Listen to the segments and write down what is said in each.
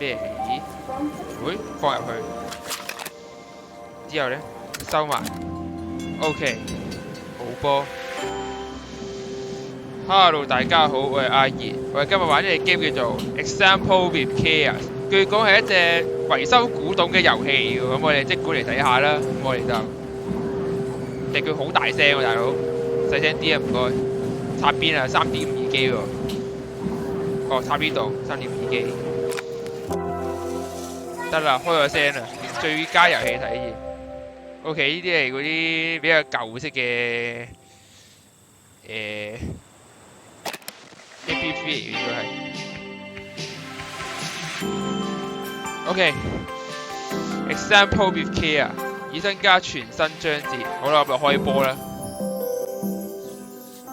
咩嚟？會放入去，之後咧收埋。OK， 好波。Hello， 大家好，我係阿言。我哋今日玩呢隻 game 叫做 Example with Care， 據講係一隻維修古董嘅遊戲喎。咁我哋即管嚟睇下啦。咁我哋就隻腳好大聲喎，大佬，細聲啲啊，唔該。插邊啊？3.5耳機喎。哦，插呢度3.5耳機。得啦，開咗聲啦。最佳遊戲體驗。OK， 呢啲係嗰啲比較舊式嘅APP 嚟嘅，應該係。OK，Example with Care， 以增加全新章節。好啦，咁就開波啦。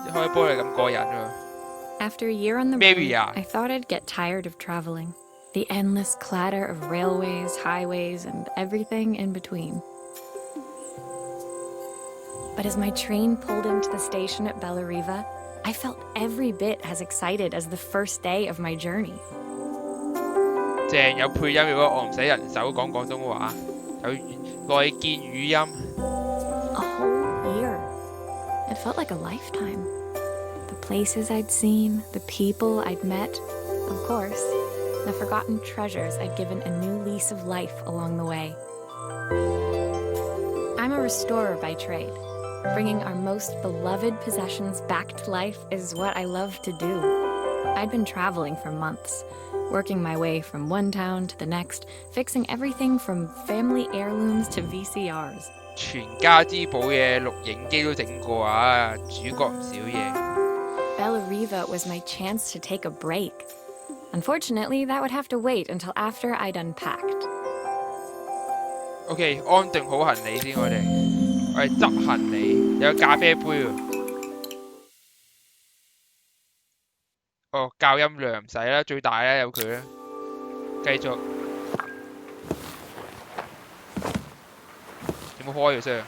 一開波就咁過癮喎。After a year on the road, I thought I'd get tired of traveling. The endless clatter of railways, highways, and everything in between. But as my train pulled into the station at Bellariva, I felt every bit as excited as the first day of my journey. 正有配音，如果我唔使人手講廣東話，有內建語音。A whole year. It felt like a lifetime. The places I'd seen, the people I'd met, of course, the forgotten treasures I'd given a new lease of life along the way. I'm a restorer by trade. Bringing our most beloved possessions back to life is what I love to do. I'd been traveling for months, working my way from one town to the next, fixing everything from family heirlooms to VCRs. 全家之寶嘅錄影機都整過啊，主角唔少嘢。Bellariva was my chance to take a break. Unfortunately, that would have to wait until after I'd unpacked. OK， 安頓好行李先，我哋執行李，有咖啡杯喎。哦，校音量唔使啦，最大啦，有佢啦。繼續。有冇開嘅聲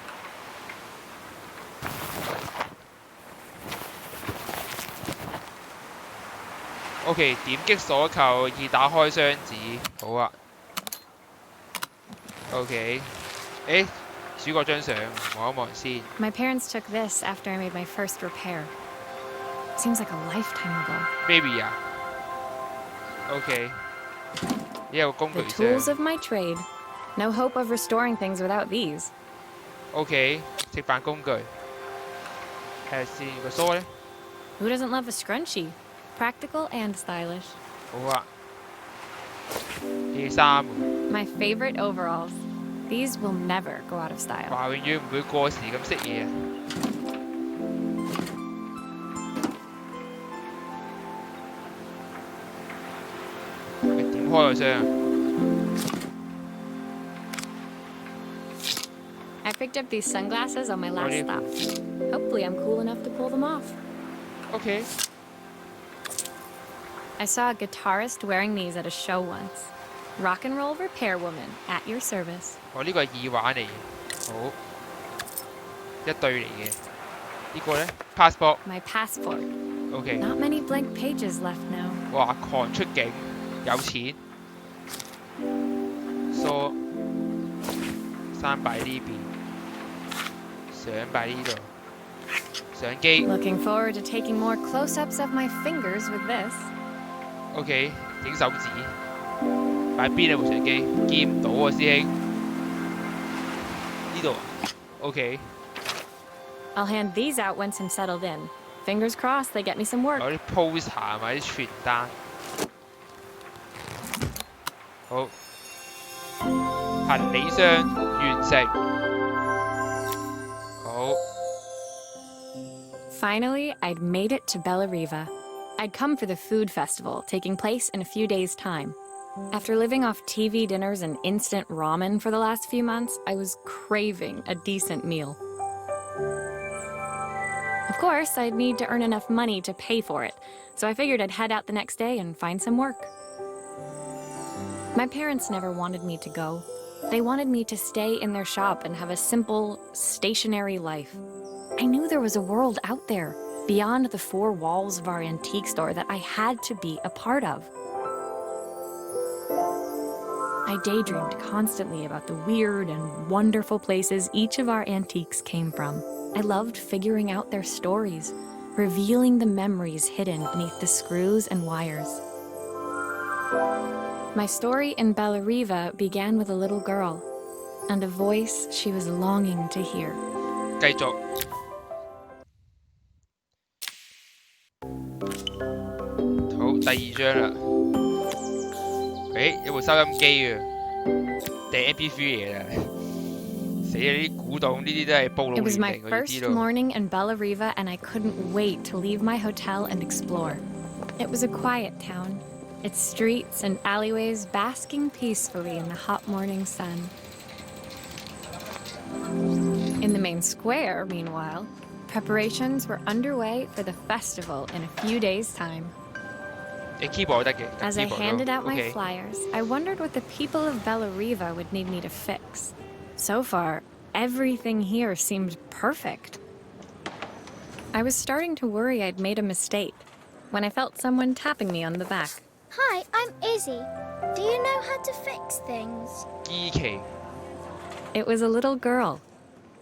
？OK， 點擊鎖扣以打開箱子。好啊。OK， 誒，主角張相望一望先。My parents took this after I made my first repair. Seems like a lifetime ago. Baby 啊。OK， 呢有個工具箱。The tools of my trade. No hope of restoring things without these. OK， 食飯工具。睇下先，個梳咧。Who doesn't love a scrunchie? Practical and stylish. 好啊。呢衫。My favorite overalls. These will never go out of style. 話永遠唔會過時咁識嘢啊！你點開個箱啊？ I picked up these sunglasses on my last stop. Hopefully I'm cool enough to pull them off. OK。I saw a guitarist wearing these at a show once. Rock and roll repair woman at your service. 呢個係耳環嚟嘅，好一對嚟嘅。呢個咧 passport。My passport. OK。Not many blank pages left now. 哇！狂出境，有錢。梳衫擺呢邊，相擺呢度，相機。Looking forward to taking more close-ups of my fingers with this. OK， 影手指。擺邊啊部相機？見唔到啊，師兄。呢度。OK。I'll hand these out once I'm settled in. Fingers crossed they get me some work. 攞啲 poster 買啲傳單。好。行李箱完成。好。Finally, I'd made it to Bellariva. I'd come for the food festival, taking place in a few days' time. After living off TV dinners and instant ramen for the last few months, I was craving a decent meal. Of course, I'd need to earn enough money to pay for it, so I figured I'd head out the next day and find some work. My parents never wanted me to go. They wanted me to stay in their shop and have a simple, stationary life. I knew there was a world out there, beyond the four walls of our antique store, that I had to be a part of. I daydreamed constantly about the weird and wonderful places each of our antiques came from. I loved figuring out their stories, revealing the memories hidden beneath the screws and wires. My story in Bellariva began with a little girl and a voice she was longing to hear. 繼續。好，第2章啦。有部收音機啊，定 MP3 嘢啦。死啦！呢啲古董呢啲真係暴露 It 年 was my 齡，我要知 first 道。morning in Bellariva, and I couldn't wait to leave my hotel and explore. It was a quiet town, its streets and alleyways basking peacefully in the hot morning sun. In the main square, meanwhile, preparations were underway for the festival in a few days' time. 你 keyboard 得嘅 As I ，keyboard handed out my OK。flyers, I wondered what the people of Bellariva would need me to fix. So far, everything here seemed perfect. I was starting to worry I'd made a mistake when I felt someone tapping me on the back. Hi, I'm Izzy. Do you know how to fix things? 依期 It was a little girl,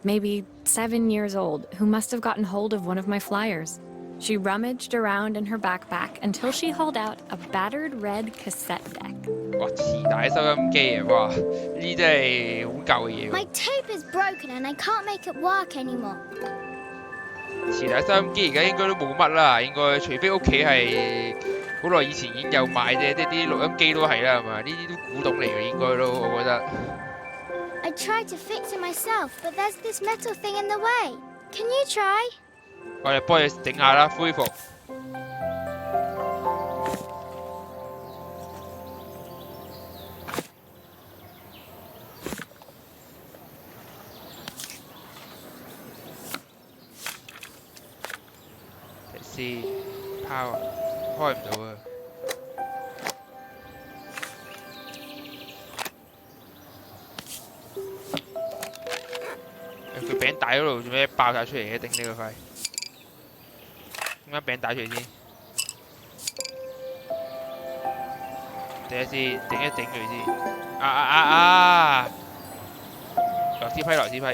maybe 7 years old, who must have gotten hold of one of my flyers. She rummaged around in her backpack until she hauled out a battered red cassette deck. 哇，磁帶收音機啊！哇，呢啲真係好舊嘅嘢 My 喎。 tape is broken and I can't make it work anymore. 磁帶收音機而家應該都冇乜啦，應該除非屋企係好耐以前已經有買啫，即係啲錄音機都係啦，係嘛？呢啲都古董嚟嘅應該都，我覺得。I tried to fix it myself, but there's this metal thing in the way. Can you try? 我哋幫你整下啦，恢復。睇先，power 開唔到啊！佢餅帶嗰度做咩爆晒出嚟嘅？頂呢個肺！點解餅帶出嚟先？等下先，整一整佢先。螺絲批，螺絲批。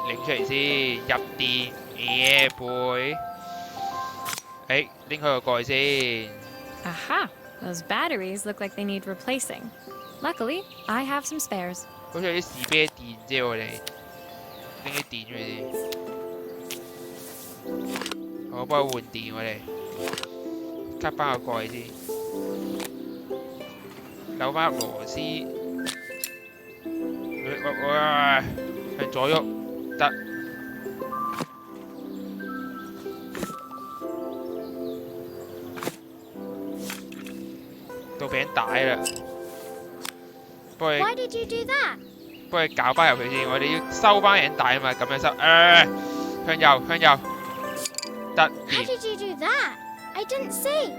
拎出嚟先，入電。背。拎開個蓋先。Aha! Those batteries look like they need replacing. Luckily, I have some spares. 好似有啲士啤電啫，我哋拎啲電出嚟先。我幫佢換電，我哋吸翻個蓋先，扭翻粒螺絲。向左喐得。到餅帶啦，幫佢。 Why did you do that? 幫佢搞翻入去先，我哋要收翻餅帶啊嘛，咁樣收。向右，向右，得 How 掂。 did you do that? I didn't see.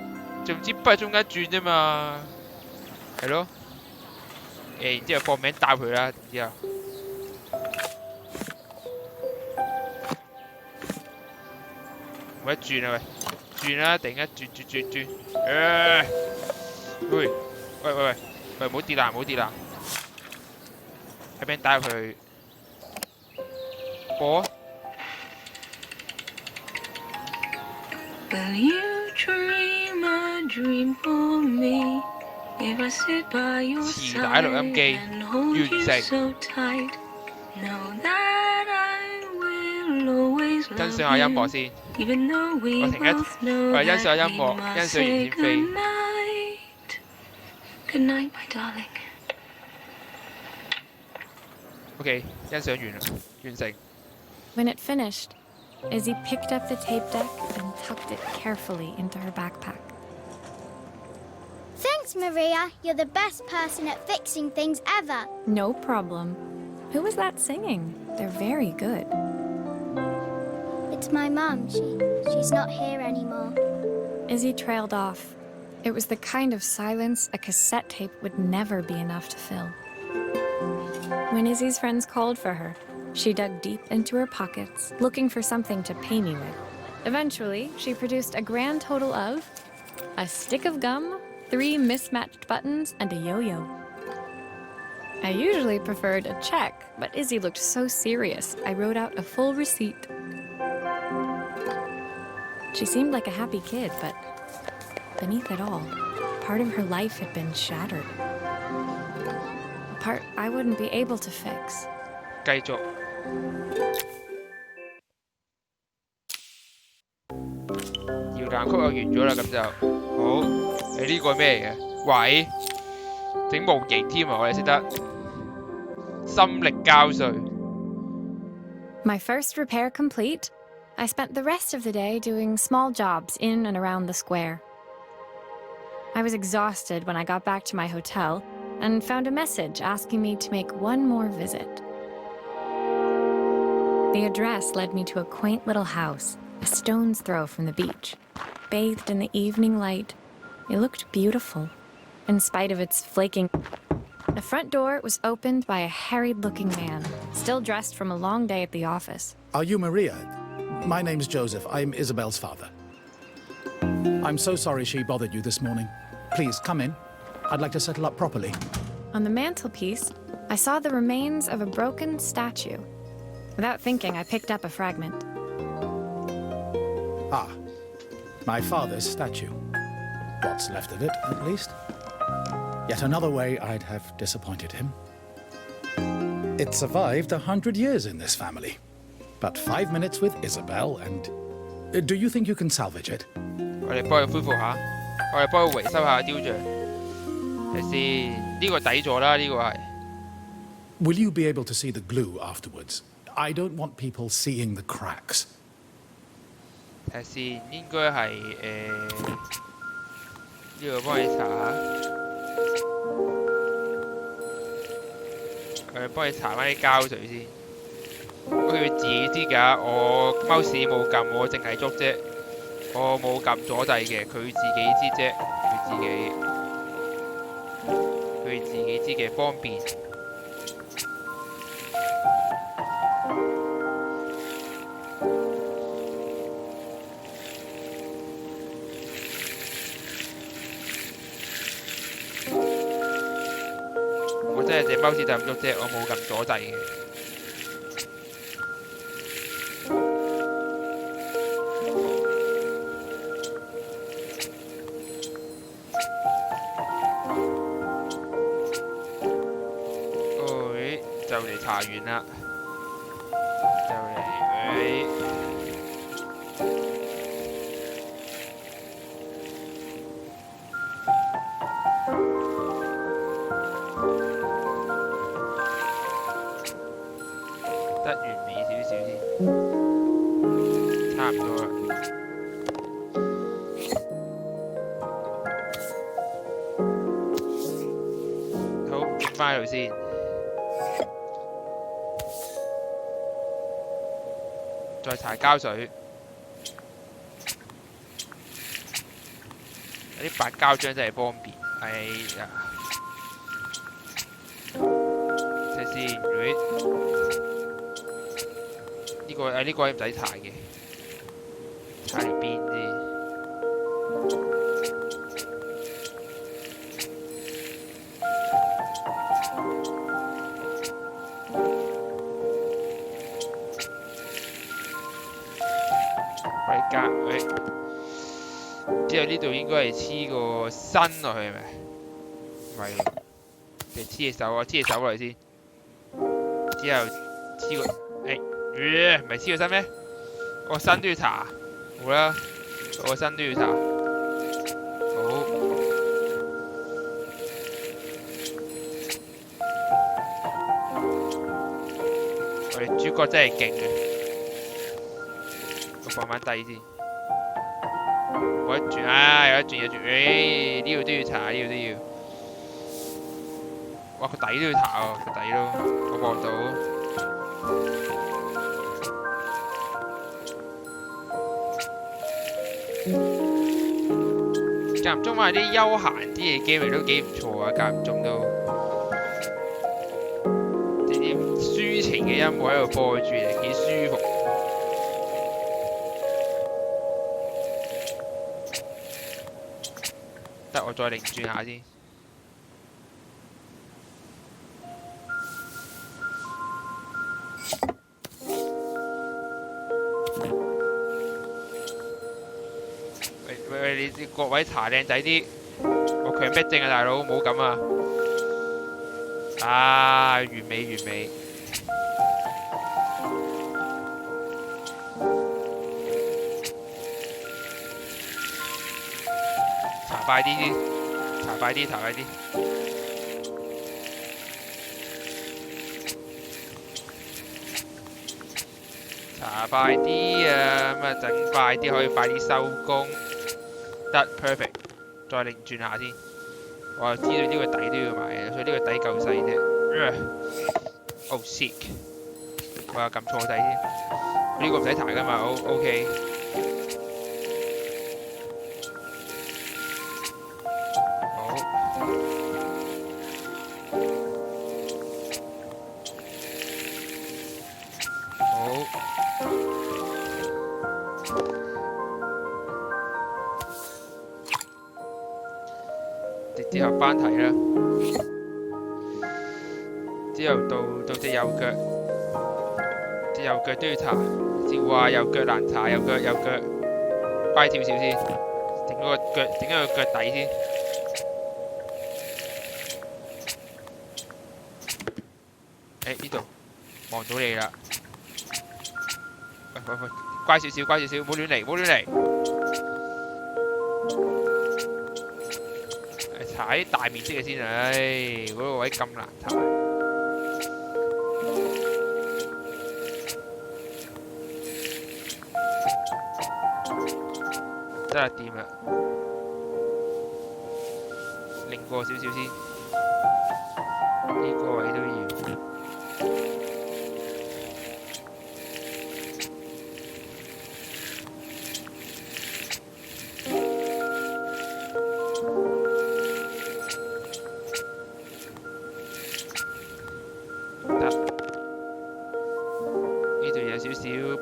總之不喺中間轉啫嘛，係咯。然之後放餅帶佢啦，然之後。唔好一轉啊喂，轉啦，突然間轉。喂，唔好跌啦，唔好跌啦。喺餅帶入去，播啊！ Will you dream a dream for me? If I sit by your 磁帶 side 錄音機 and hold you 完成。 so tight, know that I will always 欣 love 賞下音樂 you, 先， even though we 我停一， both know 我係欣 that 賞音 we 樂， must 欣賞 say 完先飛。 goodnight. Good night, my darling. OK， 欣賞完啦，完成。 When it finished, Izzy picked up the tape deck and tucked it carefully into her backpack. Thanks, Maria. You're the best person at fixing things ever. No problem. Who was that singing? They're very good. It's my mum. She's not here anymore. Izzy trailed off. It was the kind of silence a cassette tape would never be enough to fill. When Izzy's friends called for her, she dug deep into her pockets, looking for something to pay me with. Eventually, she produced a grand total of a stick of gum, 3 mismatched buttons, and a yo-yo. I usually preferred a check, but Izzy looked so serious, I wrote out a full receipt. She seemed like a happy kid, but beneath it all, part of her life had been shattered. A part I wouldn't be able to fix. 繼續。搖籃曲又完咗啦，咁就好。呢個咩嚟嘅？喂，整模型添啊！我哋識得心力交瘁。My first repair complete, I spent the rest of the day doing small jobs in and around the square. I was exhausted when I got back to my hotel and found a message asking me to make one more visit. The address led me to a quaint little house, a stone's throw from the beach. Bathed in the evening light, it looked beautiful, in spite of its flaking. The front door was opened by a harried-looking man, still dressed from a long day at the office. Are you Maria? My name's Joseph. I'm Isabel's father. I'm so sorry she bothered you this morning. Please, come in. I'd like to settle up properly. On the mantelpiece, I saw the remains of a broken statue. Without thinking, I picked up a fragment. Ah, my father's statue. What's left of it, at least. Yet another way I'd have disappointed him. It survived 100 years in this family. But 5 minutes with Isabel and... do you think you can salvage it? 我哋幫佢恢復下，我哋幫佢維修下雕像。睇先，呢個抵咗啦，呢個係。Will you be able to see the glue afterwards? I don't want people seeing the cracks. 睇先，應該係呢個幫你查下。幫你查翻啲膠水先。佢自己知㗎，我貓屎冇撳，我淨係捉啫，我冇撳左掣嘅，佢自己知啫，佢自己知嘅方便。我真係隻貓屎就咁捉啫，我冇撳左掣嘅。就嚟查完啦，就嚟得完美少少先，差唔多啦。好，整翻佢先。再搽膠水，有啲白膠漿真係方便。哎呀，睇先，呢個呢個唔使搽嘅，搽條邊啫。之後呢度應該係黐個身落去係咪？唔係喎，你黐隻手啊，黐隻手落去先。之後黐個，唔係黐個身咩？個身都要搽，好啦，個身都要搽。好。我哋主角真係勁嘅。我放翻低先。我一轉啊，有一轉有一轉，呢度都要搽，呢度都要。哇，個底都要搽喎，個底都我望到。間唔中買啲休閒啲嘅 game 都幾唔錯啊，間唔中都。啲抒情嘅音樂喺度播住，幾舒服。得我再擰轉下先。喂，你各位搽靚仔啲，我強迫症啊，大佬，唔好咁啊！啊，完美完美。搽快啲先，搽快啲，搽快啲。搽快啲啊！咁啊，整快啲可以快啲收工。得 perfect， 再擰轉下先。我就知道呢個底都要買嘅，所以呢個底夠細啫。Oh shit！ 我又撳錯底先。呢個唔使搽噶嘛，OK。好。好。之後翻睇啦，之後到隻右腳，隻右腳都要搽，照話右腳難搽，右腳歪少少先，整咗個腳底先。呢度望到你啦，喂，乖少少，唔好亂嚟，搽啲大面積嘅先，嗰個位咁難搽。得啦，掂啦，擰過少少先，呢個位都要。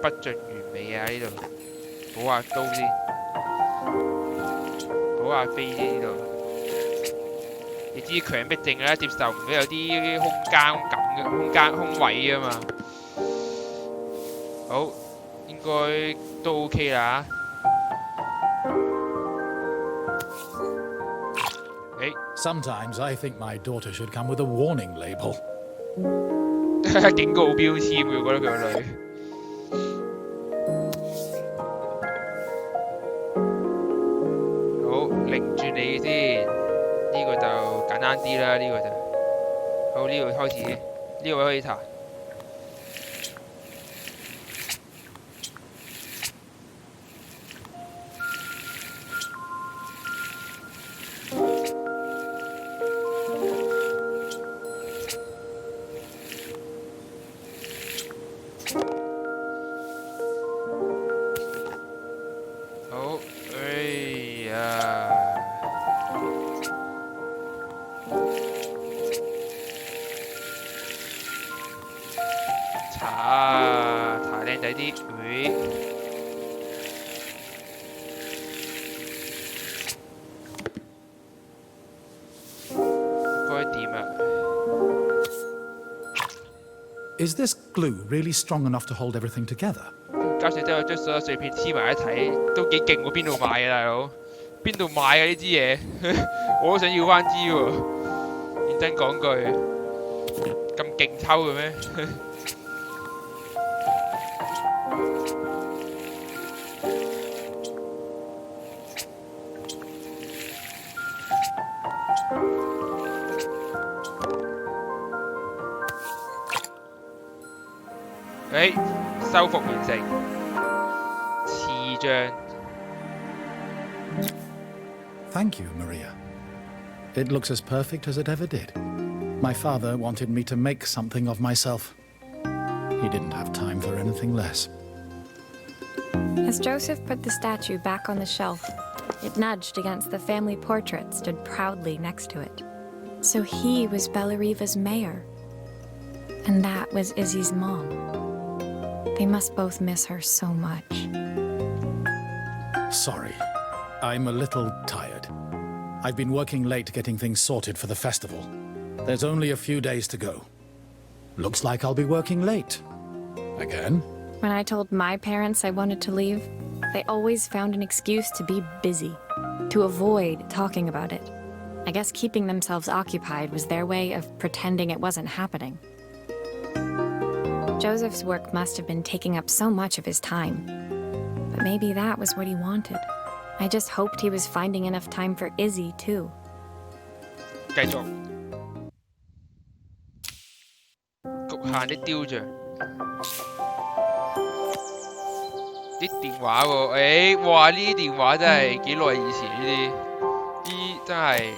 不盡完美啊！呢度補下刀先，補下飛先呢度。你知強迫症啦，接受唔到有啲空位啊嘛。好，應該都 OK 啦。Sometimes I think my daughter should come with a warning label. 警告標籤嘅，覺得佢個女。擰轉你先，呢個就簡單啲啦，呢個就好，呢度開始，呢個位可以搽。好，哎呀〜搽靚仔啲，該掂啦。Is this glue really strong enough to hold everything together? 加上之後將所有碎片黐埋一齊，都幾勁喎！邊度買嘅大佬？邊度買嘅呢支嘢？我都想要翻支喎。認真講句，咁勁抽嘅咩？修復完成，刺章。Thank you, Maria. It looks as perfect as it ever did. My father wanted me to make something of myself. He didn't have time for anything less. As Joseph put the statue back on the shelf, it nudged against the family portrait stood proudly next to it. So he was Bellariva's mayor. And that was Izzy's mom. They must both miss her so much. Sorry, I'm a little tired. I've been working late getting things sorted for the festival. There's only a few days to go. Looks like I'll be working late. Again? When I told my parents I wanted to leave, they always found an excuse to be busy, to avoid talking about it. I guess keeping themselves occupied was their way of pretending it wasn't happening. Joseph's work must have been taking up so much of his time. But maybe that was what he wanted. I just hoped he was finding enough time for Izzy, too. 繼續局限的雕像，啲電話喎，哇！呢啲電話真係幾耐以前呢啲真係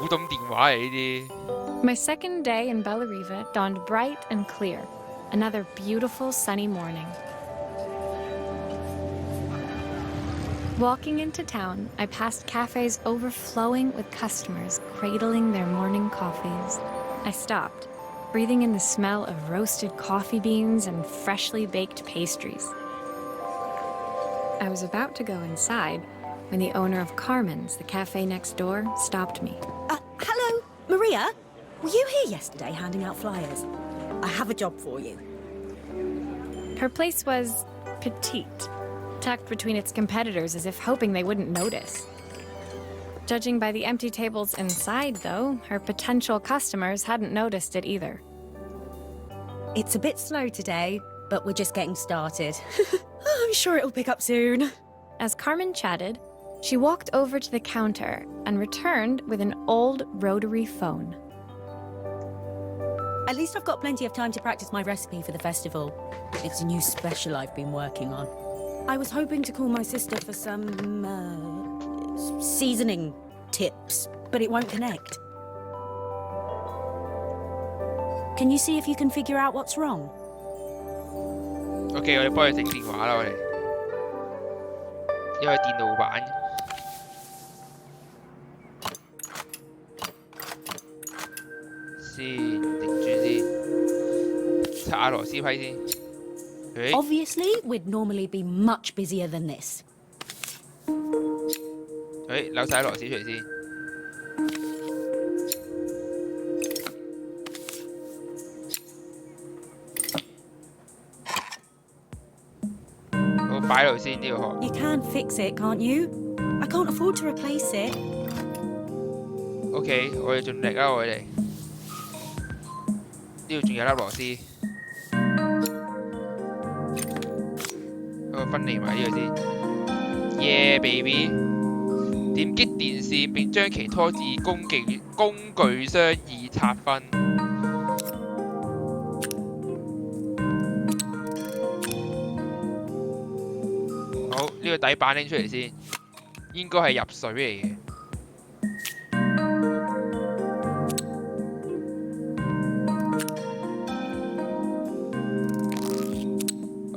古董電話嚟呢啲。My second day in Bellariva dawned bright and clear. Another beautiful sunny morning. Walking into town, I passed cafes overflowing with customers cradling their morning coffees. I stopped, breathing in the smell of roasted coffee beans and freshly baked pastries. I was about to go inside when the owner of Carmen's, the cafe next door, stopped me. Hello, Maria? Were you here yesterday handing out flyers? I have a job for you. Her place was petite, tucked between its competitors as if hoping they wouldn't notice. Judging by the empty tables inside, though, her potential customers hadn't noticed it either. It's a bit slow today, but we're just getting started. I'm sure it'll pick up soon. As Carmen chatted, she walked over to the counter and returned with an old rotary phone. At least I've got plenty of time to practice my recipe for the festival. It's a new special I've been working on. I was hoping to call my sister for some, seasoning tips, but it won't connect. Can you see if you can figure out what's wrong? OK， 我哋幫佢整電話啦，我哋，因為電腦版。先定住先，拆下螺絲批先。Obviously, we'd normally be much busier than this. 扭晒螺絲出嚟先。好，擺喺度先呢個殼。You can fix it, can't you? I can't afford to replace it. OK， 我哋盡力啦，我哋。呢度仲有粒螺絲，我分離埋呢個先。Yeah baby， 點擊電線並將其拖至工具箱以拆分。好，呢個底板拎出嚟先，應該係入水嚟嘅。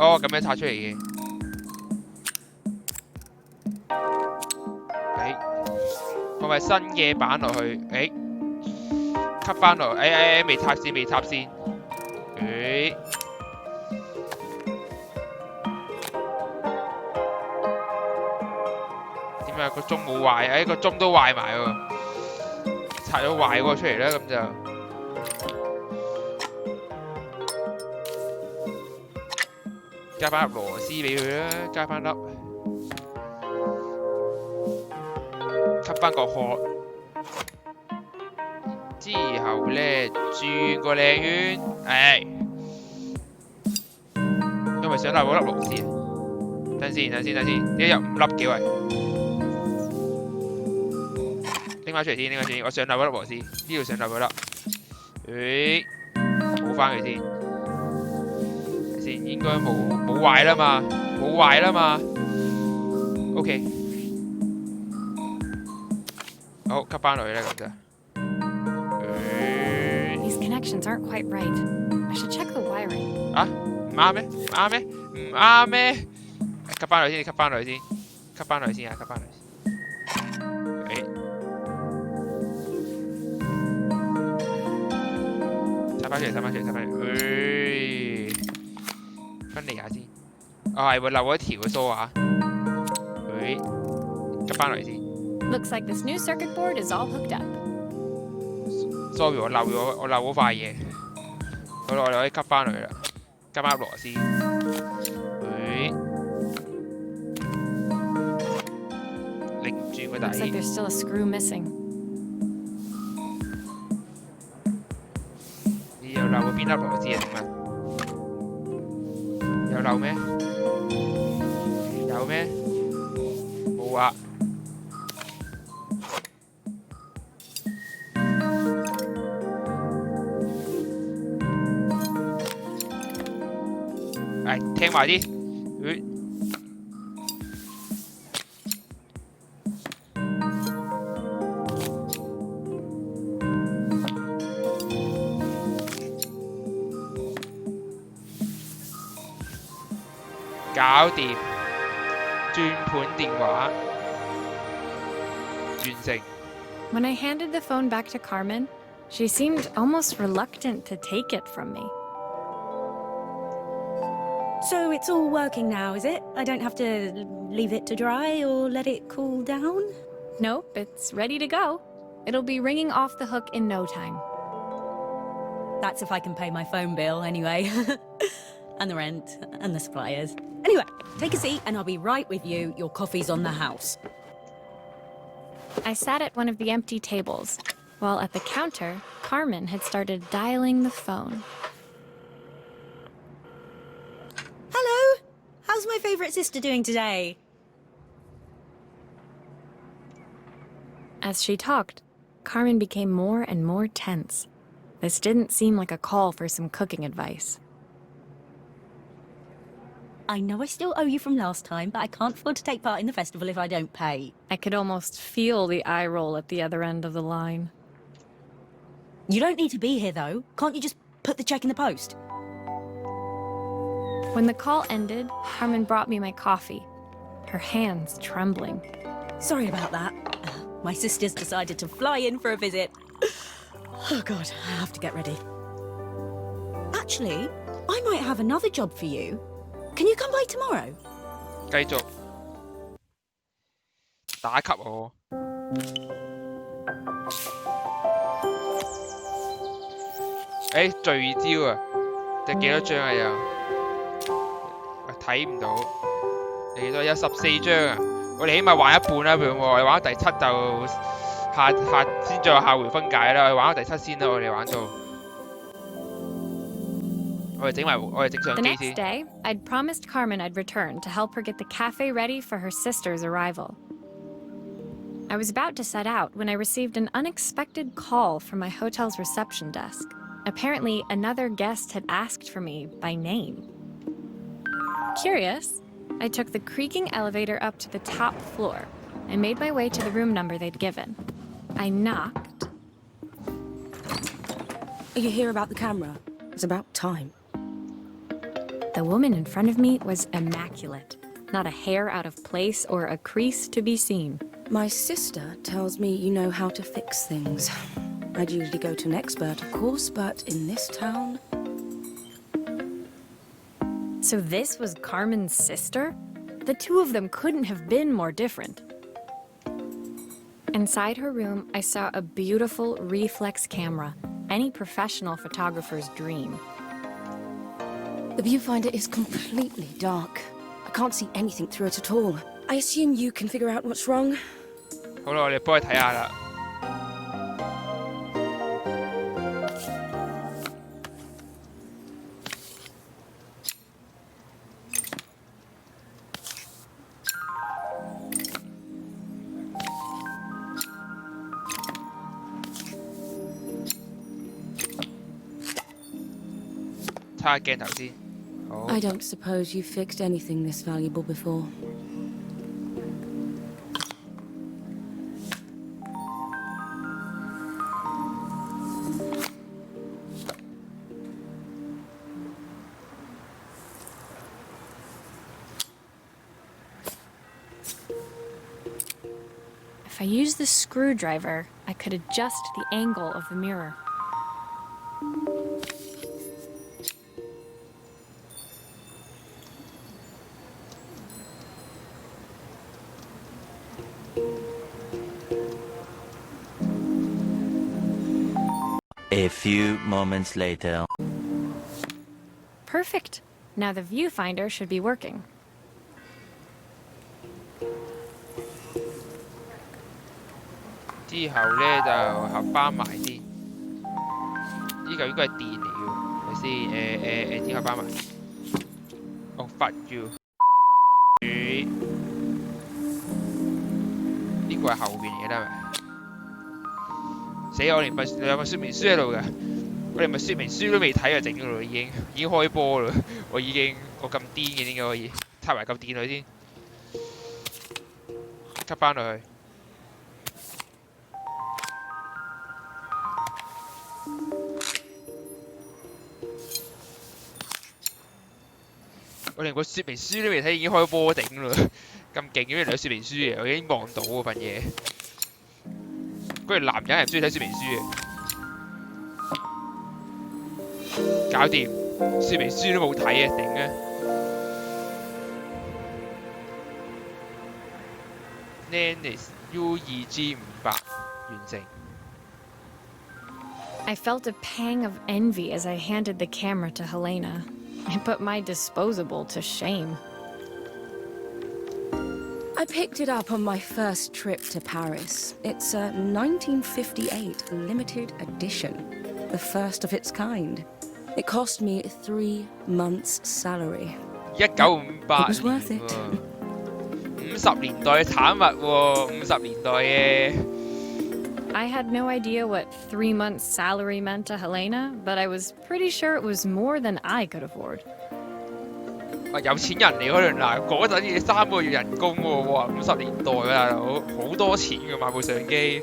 哦，咁樣拆出嚟嘅。放埋新嘅板落去，吸翻落，未插線，未插線。點解個鐘冇壞？個鐘都壞埋喎。拆咗壞嗰個出嚟啦，咁就。加翻粒螺絲俾佢啦，加翻粒，吸翻個殼，之後咧轉個靚圈，因為想漏嗰粒螺絲啊，等先，呢有5粒嘅喂，拎翻出嚟先，我想漏嗰粒螺絲，呢度想漏嗰粒，補翻佢先。應該冇壞啦嘛，OK， 好，吸翻落去啦咁就。These connections aren't quite right. I should check the wiring. 啊，唔啱咩？唔啱咩？吸翻落去先，吸翻落去先。拆翻出嚟。分離下先，係喎漏咗一條嘅梳啊，吸翻落嚟先， Looks like this new circuit board is all hooked up. Sorry，我漏咗塊嘢。好啦，我哋可以吸翻佢啦，吸翻粒螺絲。擰轉個 Looks like 底。 there's still a screw missing. 你又漏咗邊粒螺絲啊？點啊？有漏咩？有咩？冇啊！聽埋啲。搞掂，轉盤電話完成。 When I handed the phone back to Carmen, she seemed almost reluctant to take it from me. So it's all working now, is it? I don't have to leave it to dry or let it cool down? Nope, it's ready to go. It'll be ringing off the hook in no time. That's if I can pay my phone bill, anyway. And the rent, and the suppliers. Anyway, take a seat and I'll be right with you. Your coffee's on the house. I sat at one of the empty tables, while at the counter, Carmen had started dialing the phone. Hello! How's my favourite sister doing today? As she talked, Carmen became more and more tense. This didn't seem like a call for some cooking advice. I know I still owe you from last time, but I can't afford to take part in the festival if I don't pay. I could almost feel the eye roll at the other end of the line. You don't need to be here, though. Can't you just put the check in the post? When the call ended, Carmen brought me my coffee, her hands trembling. Sorry about that. My sister's decided to fly in for a visit. Oh, God, I have to get ready. Actually, I might have another job for you. Can you come by tomorrow? 繼續打給我。聚焦啊！第幾多張啊又？睇唔到。幾多？有14張啊！我哋起碼玩一半啦，譬如我哋玩到第7就下先再下回分解啦。我哋玩到第7先啦，我哋玩到。我哋整相 The 機 next 先。 day, I'd promised Carmen I'd return to help her get the cafe ready for her sister's arrival. I was about to set out when I received an unexpected call from my hotel's reception desk. Apparently, another guest had asked for me by name. Curious, I took the creaking elevator up to the top floor and made my way to the room number they'd given. I knocked. Are you here about the camera? It's about time. The woman in front of me was immaculate. Not a hair out of place or a crease to be seen. My sister tells me you know how to fix things. I'd usually go to an expert, of course, but in this town... So this was Carmen's sister? The two of them couldn't have been more different. Inside her room, I saw a beautiful reflex camera, any professional photographer's dream. The viewfinder is completely dark. I can't see anything through it at all. I assume you can figure out what's wrong. 好啦，我哋幫佢睇下啦。睇下鏡頭先。好。 I don't suppose you've fixed anything this valuable before. If I used the screwdriver, I could adjust the angle of the mirror. A few moments later. Perfect. Now the viewfinder should be working.之後咧就合翻埋先。呢嚿應該係電嚟嘅，係先？之後翻埋。哦，fuck you。呢個係後邊嚟嘅啦，係咪？死！我連兩個說明書喺度嘅，我連咪說明書都未睇就整咗啦，已經開波啦，我咁癲嘅點解可以插埋嚿電落去先，吸翻落去。我連個說明書都未睇，已經開波頂啦！咁勁嘅兩說明書嘅，我已經望到嗰份嘢。嗰條男人係唔中意睇說明書嘅，搞掂，說明書都冇睇啊！頂啊 ！Nennis UEG 500完成。I felt a pang of envy as I handed the camera to Helena. I put my disposable to shame. I picked it up on my first trip to Paris. It's a 1958 limited edition, the first of its kind. It cost me 3 months' salary. 1958 It was worth it. 50年代嘅產物喎，50年代嘅。I had no idea what 3 months' salary meant to Helena, but I was pretty sure it was more than I could afford. 有錢人嚟可能嗱，嗰陣嘢3個月人工喎，哇！50年代啊，大佬好多錢㗎買部相機。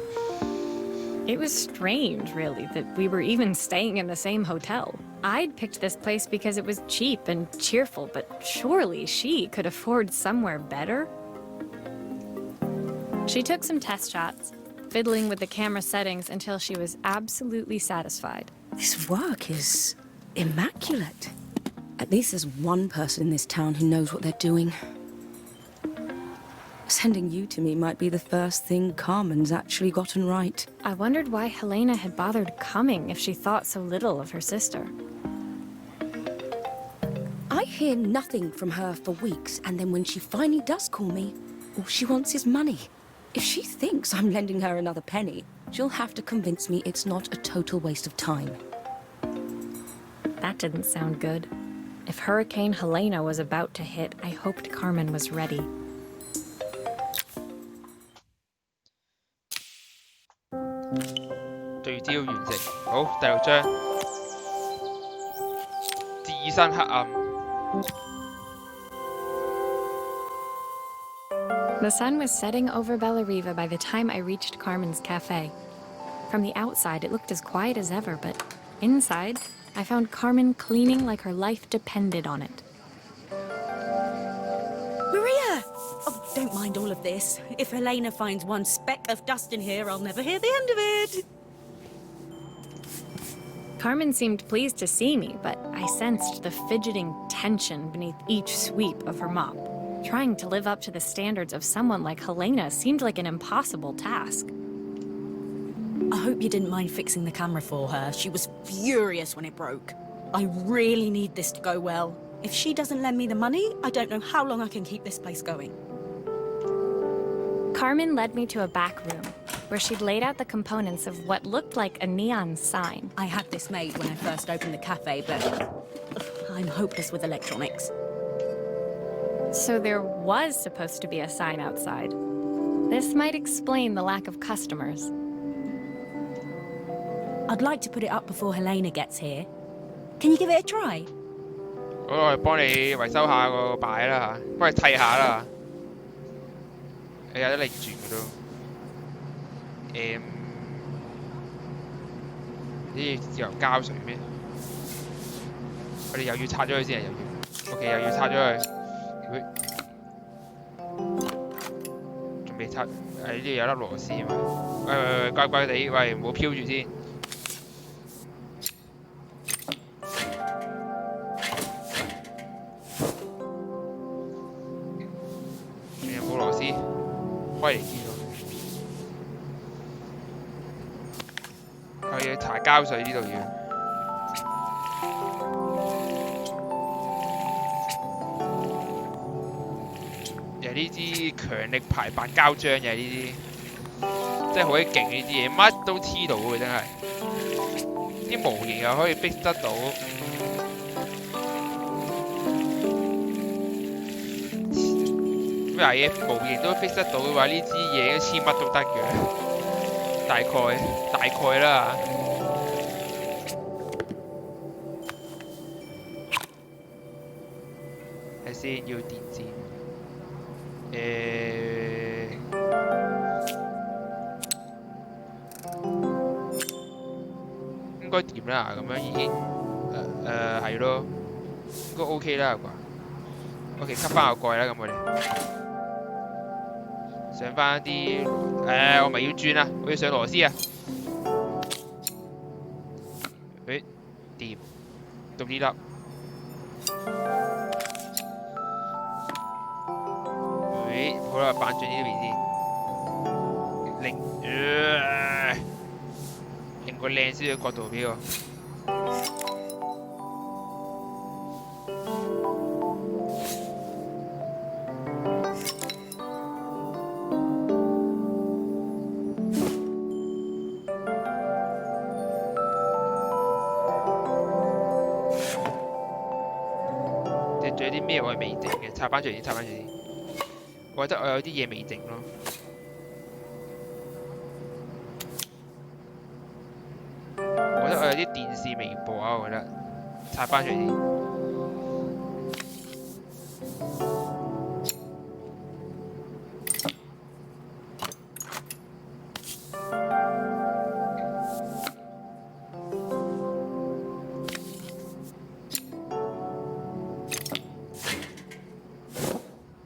It was strange, really, that we were even staying in the same hotel. I'd picked this place because it was cheap and cheerful, but surely she could afford somewhere better. She took some test shots, fiddling with the camera settings until she was absolutely satisfied. This work is immaculate. At least there's one person in this town who knows what they're doing. Sending you to me might be the first thing Carmen's actually gotten right. I wondered why Helena had bothered coming if she thought so little of her sister. I hear nothing from her for weeks, and then when she finally does call me, all she wants is money. If she thinks I'm lending her another penny, she'll have to convince me it's not a total waste of time. That didn't sound good. If Hurricane Helena was about to hit, I hoped Carmen was ready. 對焦完成，好，第6章，置身黑暗。The sun was setting over Bellariva by the time I reached Carmen's cafe. From the outside, it looked as quiet as ever, but inside, I found Carmen cleaning like her life depended on it. Maria! Oh, don't mind all of this. If Helena finds one speck of dust in here, I'll never hear the end of it. Carmen seemed pleased to see me, but I sensed the fidgeting tension beneath each sweep of her mop. Trying to live up to the standards of someone like Helena seemed like an impossible task. I hope you didn't mind fixing the camera for her. She was furious when it broke. I really need this to go well. If she doesn't lend me the money, I don't know how long I can keep this place going. Carmen led me to a back room, where she'd laid out the components of what looked like a neon sign. I had this made when I first opened the cafe, but I'm hopeless with electronics. So there was supposed to be a sign outside. This might explain the lack of customers. I'd like to put it up before Helena gets here. Can you give it a try? 好，我幫你維修下個擺啦嚇，幫你剃下啦。你有得擰轉嘅都。呢要膠水咩？我哋又要拆咗佢先啊，又要。OK， 又要拆咗佢。仲未拆，呢度有粒螺絲啊嘛。喂，乖乖地，喂，唔好飄住先。有冇螺絲？開嚟見到。有嘢要搽膠水呢度要。又呢支強力排白膠漿嘅呢啲，真係好鬼勁呢啲嘢，乜都黐到嘅真係。啲模型又可以逼得到。咩嘢模型都 fix 得到嘅話，呢支嘢黐乜都得嘅，大概啦。睇先，要電線，應該掂啦，咁樣已經係咯，應該 OK 啦啩。OK， 吸翻個蓋啦，咁我哋。上翻啲我咪要轉啊！我要上螺絲啊！掂到呢粒。好啦，扮轉呢邊先，令個靚少少角度俾我。仲有啲咩我係未整嘅？插翻住先，插翻住先。我覺得我有啲嘢未整咯。我覺得我有啲電視微播啊，我覺得插翻住先。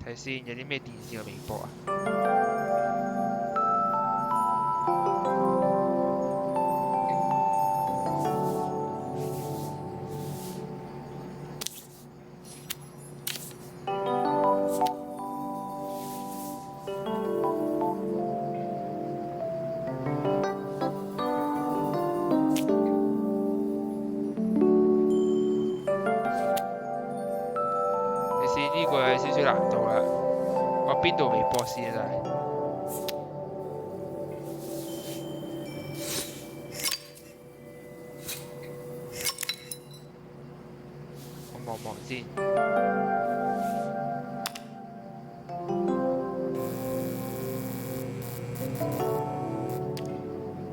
睇先有啲咩電視嘅微博啊？呢個有少少難度啦，我邊度微博先啊真係。我望望先。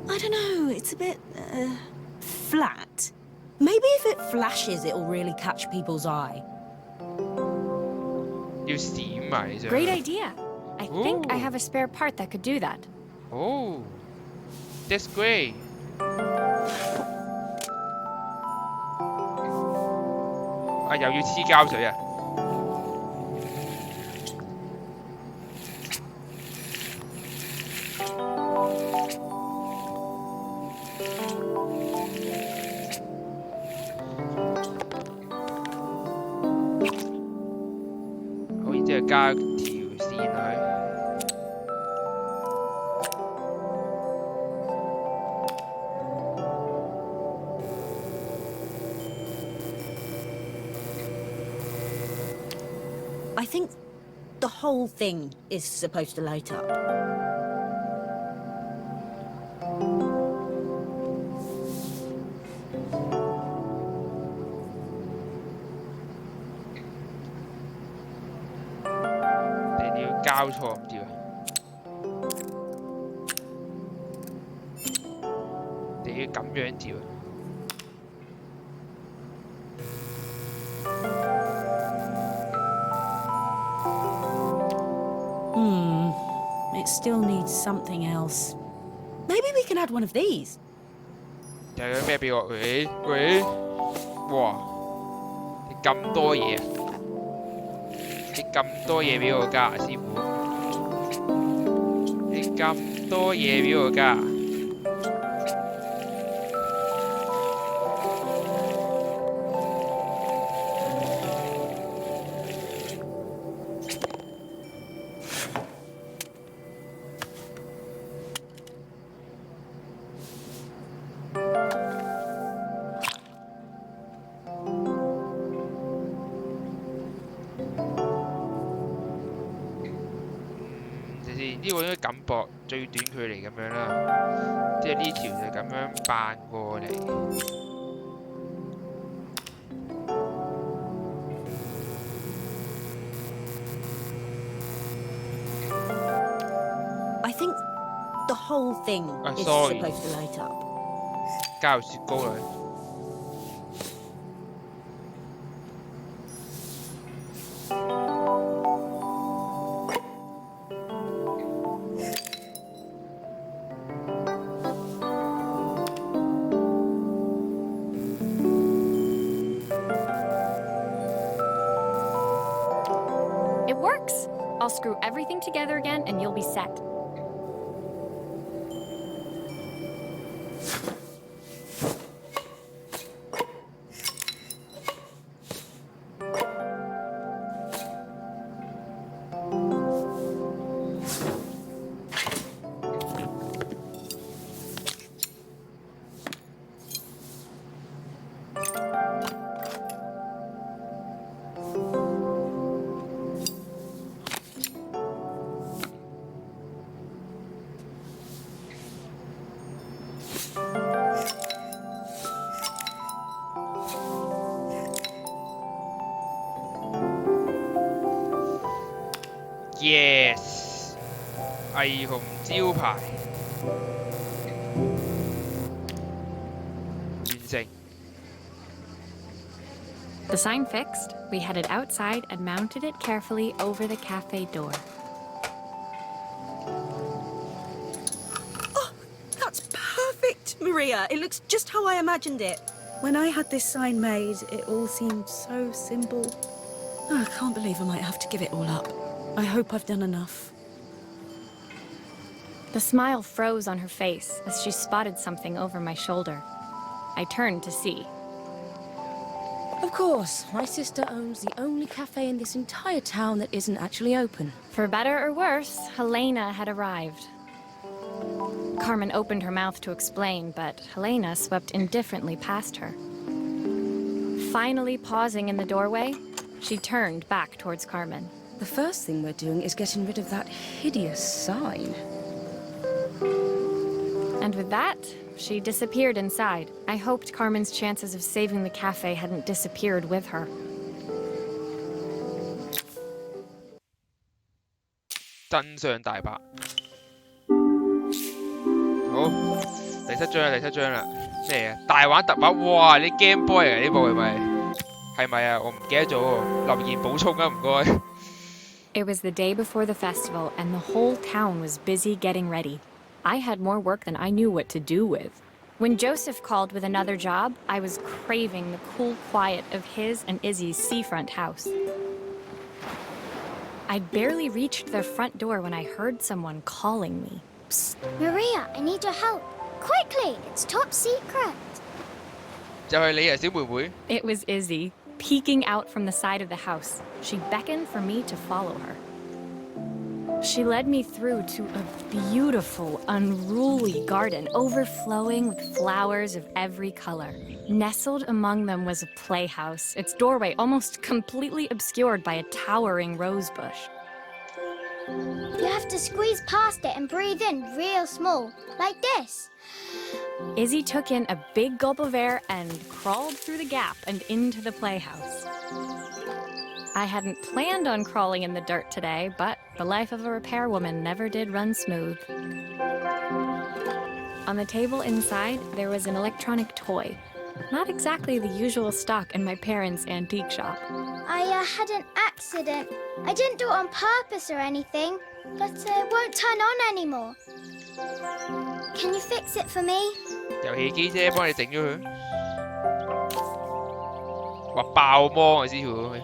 I don't know, it's a bit flat. Maybe if it flashes, it'll really catch people's eye. 要閃埋你想。Great idea. I think I have a spare part that could do that. Oh, that's great. 啊，又要黐膠水啊！好，然之後加條線落去。I think the whole thing is supposed to light up.定要交錯唔知啊？定要咁樣照啊？It still needs something else. Maybe we can add one of these. 又有咩俾我？喂，哇！你咁多嘢啊！你咁多嘢俾我加啊，師傅！你咁多嘢俾我加。呢個應該撳膊最短距離咁樣啦，即係呢條就咁樣扮過嚟。I think the whole thing is sorry. supposed to light up. 加入雪糕啦。It works! I'll screw everything together again and you'll be set. Yes， 霓虹招牌完成。The sign fixed, we headed outside and mounted it carefully over the cafe door. Oh, that's perfect, Maria. It looks just how I imagined it. When I had this sign made, it all seemed so simple. Oh, I can't believe I might have to give it all up. I hope I've done enough. The smile froze on her face as she spotted something over my shoulder. I turned to see. Of course, my sister owns the only cafe in this entire town that isn't actually open. For better or worse, Helena had arrived. Carmen opened her mouth to explain, but Helena swept indifferently past her. Finally pausing in the doorway, she turned back towards Carmen. The first thing we're doing is getting rid of that hideous sign. And with that, she disappeared inside. I hoped Carmen's chances of saving the cafe hadn't disappeared with her. 真相大白。好，第七章啦。咩啊？大玩特玩，哇！你 Game Boy 啊？呢部係咪？係咪啊？我唔記得咗喎，留言補充啊，唔該。It was the day before the festival, and the whole town was busy getting ready. I had more work than I knew what to do with. When Joseph called with another job, I was craving the cool quiet of his and Izzy's seafront house. I'd barely reached their front door when I heard someone calling me. Psst, Maria, I need your help. Quickly, it's top secret. 就係你啊，小妹妹。It was Izzy, peeking out from the side of the house. She beckoned for me to follow her. She led me through to a beautiful, unruly garden overflowing with flowers of every color. Nestled among them was a playhouse, its doorway almost completely obscured by a towering rose bush. You have to squeeze past it and breathe in real small, like this. Izzy took in a big gulp of air and crawled through the gap and into the playhouse. I hadn't planned on crawling in the dirt today, but the life of a repairwoman never did run smooth. On the table inside, there was an electronic toy. Not exactly the usual stock in my parents' antique shop. I had an accident. I didn't do it on purpose or anything, but it won't turn on anymore. Can you fix it for me? 遊戲機啫，幫你整咗佢。哇！爆芒啊，師傅！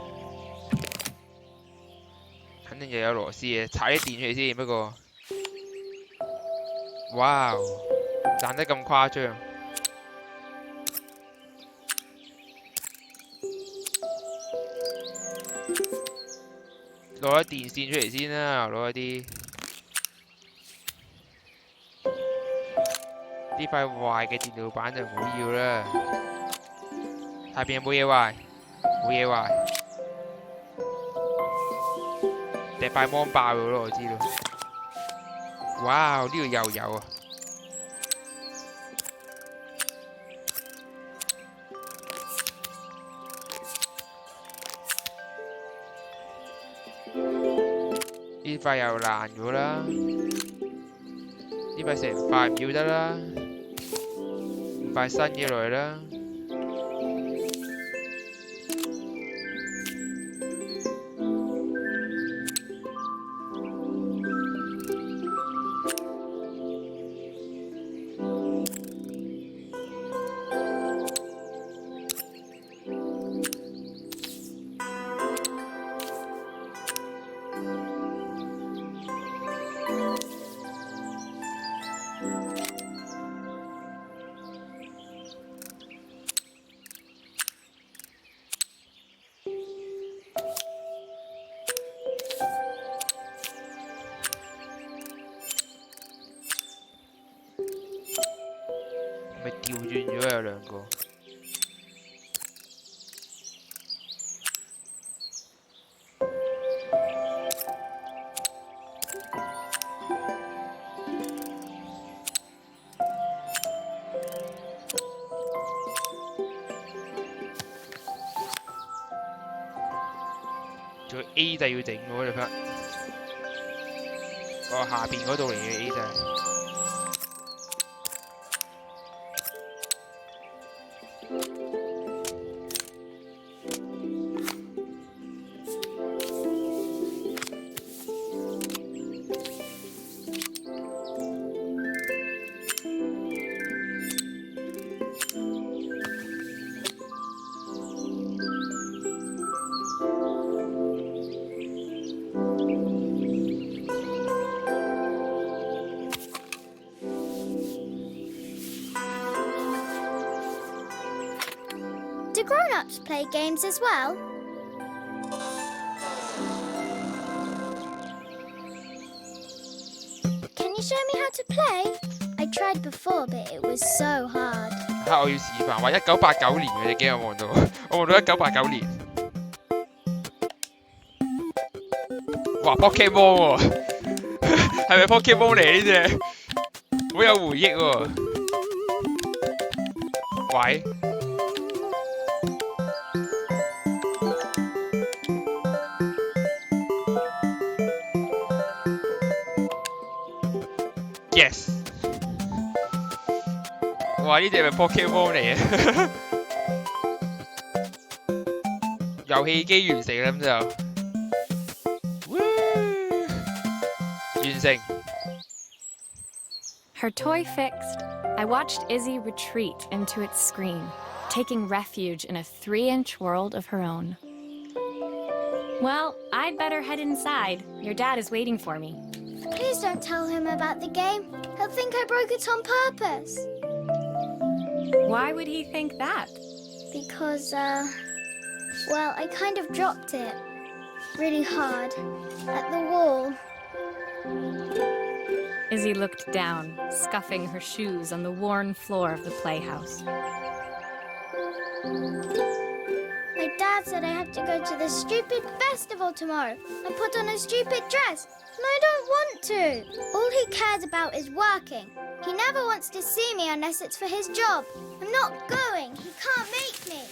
肯定又有螺絲嘅，踩啲電出嚟先。不過，哇！賺得咁誇張。攞啲電線出嚟先啦，攞一啲。呢塊壞嘅電腦板就唔好要啦。下邊有冇嘢壞？冇嘢壞。掟塊芒爆咗咯，我知道。哇！呢度又有啊！呢塊又爛咗啦，呢塊成塊唔要得啦，塊新嘅來啦。咪調轉咗有兩個。仲有 A 掣要整喎，你睇。哦，下邊嗰度嚟嘅 A 掣。Do grown-ups play games as well? Can you show me how to play? I tried before, but it was so hard. 嚇！我要示範，話1989年嘅隻 game 我望到，我望到1989年。哇 ！Pokemon 喎，係咪 Pokemon 嚟呢隻？好有回憶喎。喂？ Yes！ 哇！呢隻係咪 Pokemon 嚟啊？遊戲機完成啦，咁就。完成。Her toy fixed, I watched Izzy retreat into its screen, taking refuge in a 3-inch world of her own. Well, I'd better head inside. Your dad is waiting for me. Please don't tell him about the game. He'll think I broke it on purpose. Why would he think that? Because, well, I kind of dropped it really hard at the wall. Izzy looked down, scuffing her shoes on the worn floor of the playhouse. My dad said I have to go to the stupid festival tomorrow and put on a stupid dress, and I don't want to. All he cares about is working. He never wants to see me unless it's for his job. I'm not going. He can't make me.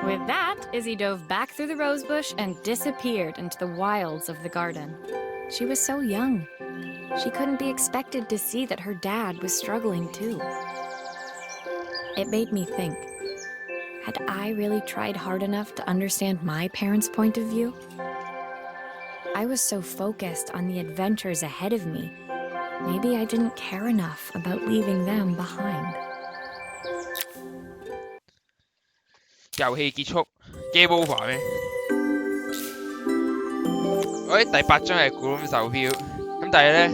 With that, Izzy dove back through the rosebush and disappeared into the wilds of the garden. She was so young. She couldn't be expected to see that her dad was struggling too. It made me think, had I really tried hard enough to understand my parents' point of view? I was so focused on the adventures ahead of me. Maybe I didn't care enough about leaving them behind. 遊戲結束 ，game over 咩？我啲第8張係古董售票，咁但係咧，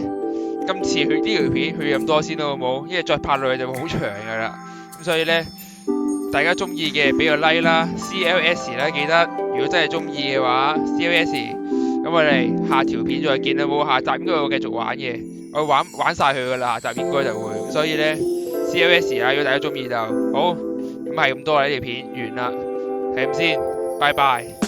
今次佢呢條片去咁多先啦，好冇？因為再拍落去就會好長噶啦，咁所以咧，大家中意嘅俾個 like 啦 ，CLS 啦，記得如果真係中意嘅話 ，CLS， 咁我哋下條片再見啦，冇下集應該會繼續玩嘅，我玩晒佢噶啦，下集應該就會，所以咧 CLS 啦，如果大家中意就好。咁係咁多啦，呢條片完啦，係咁先，拜拜。